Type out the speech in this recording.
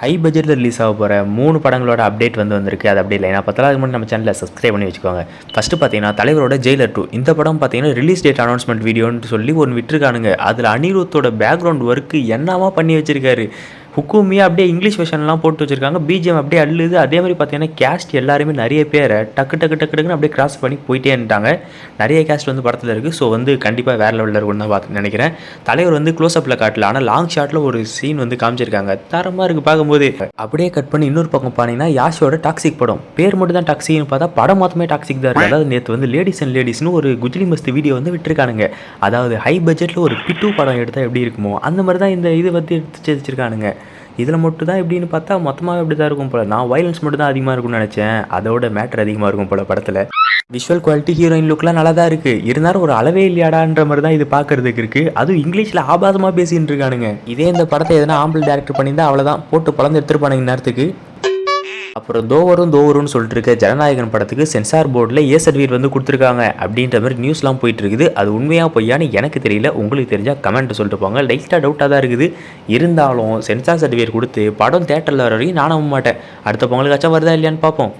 High பட்ஜெட்டில் release ஆக போகிற 3 படங்களோட அப்டேட் வந்திருக்கு. அது அப்படியே லைனாக பார்த்தா அதுக்கு முன்னாடி நம்ம சேனலில் சப்ஸ்கிரைப் பண்ணி வச்சுக்கோங்க. ஃபஸ்ட்டு பார்த்தீங்கன்னா தலைவரோட ஜெயிலர் 2 இந்த படம் பார்த்தீங்கன்னா ரிலீஸ் டேட் அனௌன்ஸ்மெண்ட் வீடியோன்னு சொல்லி ஒன்று விட்டுருக்கானுங்க. அதில் அனிருத்தோட பேக்ரவுண்ட் ஒர்க்கு என்னவா பண்ணி வச்சிருக்காரு. ஹுக்குமியா அப்படியே இங்கிலீஷ் வெர்ஷன்லாம் போட்டு வச்சிருக்காங்க. பிஜிஎம் அப்படியே அள்ளுது. அதே மாதிரி பார்த்தீங்கன்னா கேஸ்ட் எல்லாருமே நிறைய பேரை டக்கு டக்குன்னு அப்படியே கிராஸ் பண்ணி போயிட்டே இருந்துட்டாங்க. நிறைய கேஸ்ட் வந்து படத்தில் இருக்குது. ஸோ வந்து கண்டிப்பாக வேறு லெவலில் இருக்கும்னு தான் பார்த்து நினைக்கிறேன். தலைவர் வந்து க்ளோஸ்அப்பில் காட்டல, ஆனால் லாங் ஷாட்டில் ஒரு சீன் வந்து காமிச்சிருக்காங்க. தரமாக இருக்குது பார்க்கும்போது. அப்படியே கட் பண்ணி இன்னொரு பக்கம் பார்த்தீங்கன்னா யாஷோட டாக்ஸிக் படம். பேர் மட்டும் தான் டாக்ஸிக்னு பார்த்தா படம் மொத்தமே டாக்ஸிக் தான் இருக்குது. அதாவது நேற்று வந்து லேடிஸ் அண்ட் லேடிஸ்னு ஒரு குஜிலி மஸ்தி வீடியோ வந்து விட்டுருக்கானுங்க. அதாவது ஹை பட்ஜெட்டில் ஒரு பிட்டு படம் எடுத்தால் எப்படி இருக்குமோ அந்த மாதிரி தான் இந்த இது வந்து எடுத்து வச்சிருக்கானுங்க. இதில் மட்டும் தான் எப்படின்னு பார்த்தா மொத்தமாக இப்படி தான் இருக்கும் போல். நான் வயலன்ஸ் மட்டும் தான் அதிகமாக இருக்கும்னு நினச்சேன். அதோட மேட்டர் அதிகமாக இருக்கும் போல் படத்தில். விஷுவல் குவாலிட்டி ஹீரோயின் லுக்லாம் நல்லா தான் இருக்குது. இருந்தாலும் ஒரு அளவே இல்லையாடான்ற மாதிரி தான் இது பார்க்குறதுக்கு இருக்குது. அதுவும் இங்கிலீஷில் ஆபாசமாக பேசிகிட்டு இருக்கானுங்க. இதே இந்த படத்தை எதனா ஆம்பிள் டேரக்டர் பண்ணியிருந்தால் அவ்வளோதான் போட்டு பழந்து எடுத்துருப்பானுங்க நேரத்துக்கு. அப்புறம் தோவரும்னு சொல்லிட்டு இருக்க ஜனநாயகன் படத்துக்கு சென்சார் போர்டில் ஏ சர்டிஃபிகேட் வந்து கொடுத்துருக்காங்க அப்படின்ற மாதிரி நியூஸ்லாம் போயிட்டு இருக்குது. அது உண்மையாக பொய்யான்னு எனக்கு தெரியல. உங்களுக்கு தெரிஞ்சால் கமெண்ட் சொல்லிட்டு போங்க. லைட்டாக டவுட்டாக தான் இருக்குது. இருந்தாலும் சென்சார் சர்டிஃபிகேட் கொடுத்து படம் தேட்டரில் வர வரைக்கும் நானும் மாட்டேன். அடுத்த பொங்கலுக்காச்சும் வருதா இல்லையான்னு பார்ப்போம்.